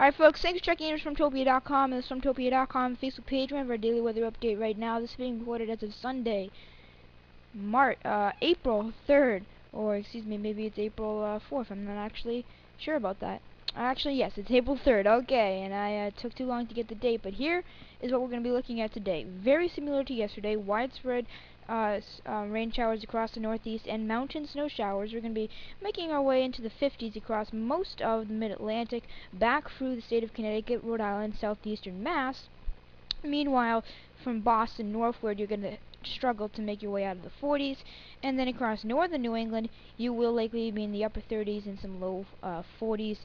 Alright folks, thanks for checking in from Topia.com and this from Topia.com Facebook page. We have our daily weather update right now. This is being recorded as of Sunday, April 3rd, or excuse me, maybe it's April 4th. I'm not actually sure about that. Actually, yes, it's April 3rd. Okay, and I took too long to get the date, but here is what we're going to be looking at today. Very similar to yesterday, widespread rain showers across the northeast and mountain snow showers. We're going to be making our way into the 50s across most of the mid-Atlantic, back through the state of Connecticut, Rhode Island, southeastern Mass. Meanwhile, from Boston northward, you're going to struggle to make your way out of the 40s, and then across northern New England, you will likely be in the upper 30s and some low 40s,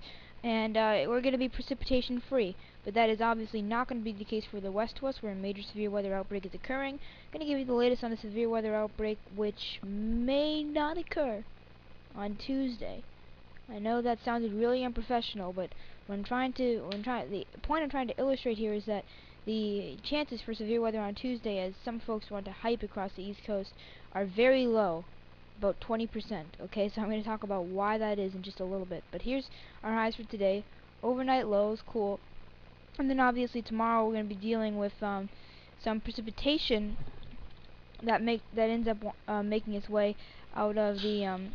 and we're going to be precipitation free. But that is obviously not going to be the case for the west coast, where a major severe weather outbreak is occurring. I'm going to give you the latest on the severe weather outbreak, which may not occur on Tuesday. I know that sounded really unprofessional, but the point I'm trying to illustrate here is that the chances for severe weather on Tuesday, as some folks want to hype across the East Coast, are very low, about 20%. Okay, so I'm going to talk about why that is in just a little bit. But here's our highs for today. Overnight lows, cool. And then obviously tomorrow we're going to be dealing with some precipitation that ends up making its way out of the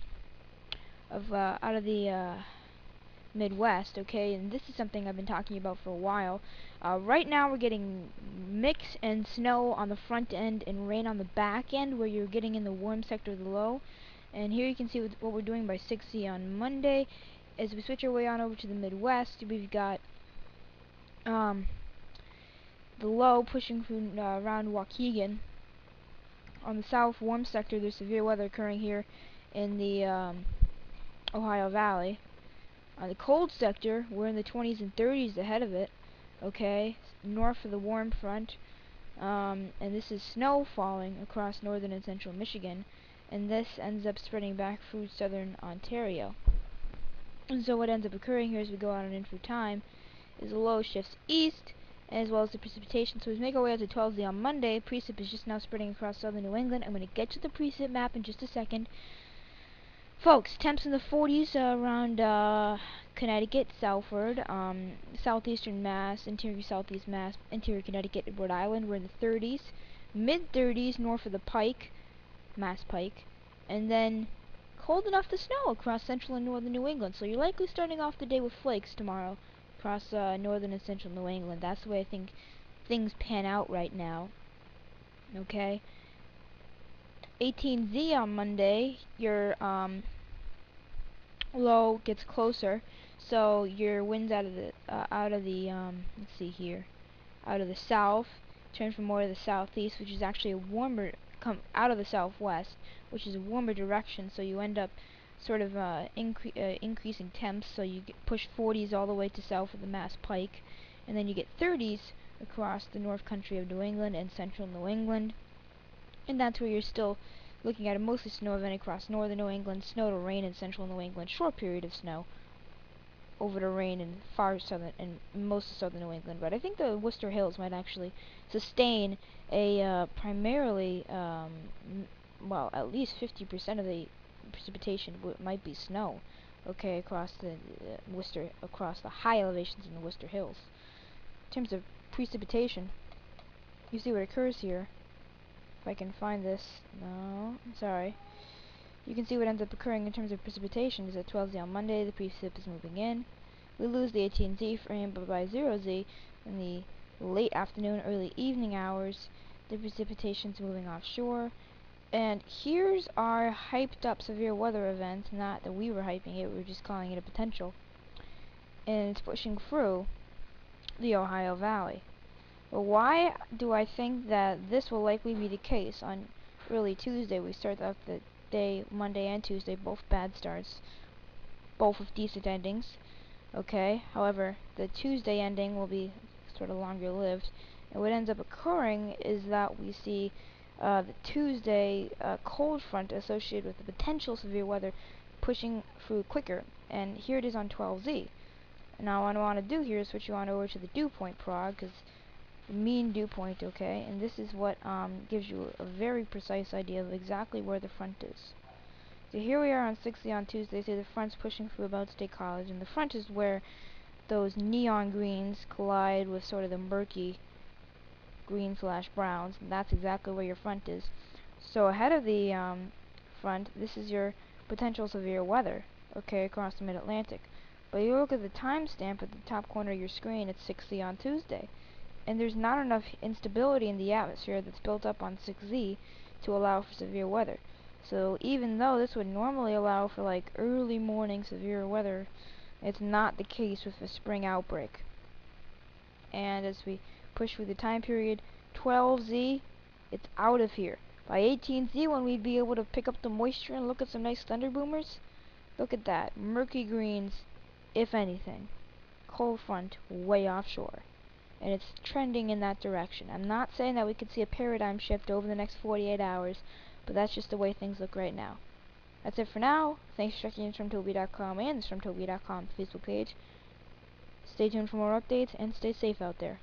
Midwest, okay, and this is something I've been talking about for a while. Right now we're getting mix and snow on the front end and rain on the back end, where you're getting in the warm sector of the low. And here you can see what we're doing by 6C on Monday. As we switch our way on over to the Midwest, we've got the low pushing through around Waukegan. On the south warm sector, there's severe weather occurring here in the Ohio Valley. On the cold sector, we're in the 20s and 30s ahead of it, okay, north of the warm front, and this is snow falling across northern and central Michigan, and this ends up spreading back through southern Ontario. And so what ends up occurring here as we go on and in through time is the low shifts east, as well as the precipitation. So as we make our way out to 12Z on Monday, precip is just now spreading across southern New England. I'm going to get to the precip map in just a second. Folks, temps in the 40s around Connecticut, southward, southeastern Mass, interior southeast Mass, interior Connecticut, Rhode Island. We're in the 30s, mid-30s north of the Pike, Mass Pike, and then cold enough to snow across central and northern New England. So you're likely starting off the day with flakes tomorrow across northern and central New England. That's the way I think things pan out right now. Okay. 18Z on Monday, your low gets closer, so your winds out of the let's see here, out of the south turn from more to the southeast, which is actually a warmer, come out of the southwest, which is a warmer direction. So you end up sort of increasing temps. So you push 40s all the way to south of the Mass Pike, and then you get 30s across the north country of New England and central New England. And that's where you're still looking at a mostly snow event across northern New England, snow to rain in central New England, short period of snow over to rain in far southern and most of southern New England. But I think the Worcester Hills might actually sustain a primarily, well, at least 50% of the precipitation might be snow, okay, across the across the high elevations in the Worcester Hills. In terms of precipitation, you see what occurs here. If I can find this. No, I'm sorry. You can see what ends up occurring in terms of precipitation is at 12Z on Monday, the precip is moving in. We lose the 18Z frame, but by 0Z in the late afternoon, early evening hours, the precipitation's moving offshore. And here's our hyped up severe weather event, not that we were hyping it, we were just calling it a potential. And it's pushing through the Ohio Valley. But why do I think that this will likely be the case on early Tuesday? We start off the day, Monday and Tuesday, both bad starts, both with decent endings. Okay, however, the Tuesday ending will be sort of longer lived. And what ends up occurring is that we see the Tuesday cold front associated with the potential severe weather pushing through quicker. And here it is on 12Z. Now what I want to do here is switch you on over to the dew point prog, because the mean dew point, okay, and this is what gives you a very precise idea of exactly where the front is. So here we are on 60 on Tuesday, so the front's pushing through about State College, and the front is where those neon greens collide with sort of the murky green slash browns, and that's exactly where your front is. So ahead of the front, this is your potential severe weather, okay, across the mid-Atlantic. But you look at the timestamp at the top corner of your screen, it's 6Z on Tuesday. And there's not enough instability in the atmosphere that's built up on 6Z to allow for severe weather. So even though this would normally allow for like early morning severe weather, it's not the case with the spring outbreak. And as we push through the time period, 12Z, it's out of here. By 18Z, when we'd be able to pick up the moisture and look at some nice thunder boomers, look at that, murky greens, if anything. Cold front way offshore. And it's trending in that direction. I'm not saying that we could see a paradigm shift over the next 48 hours, but that's just the way things look right now. That's it for now. Thanks for checking in StormToby.com and the StormToby.com Facebook page. Stay tuned for more updates and stay safe out there.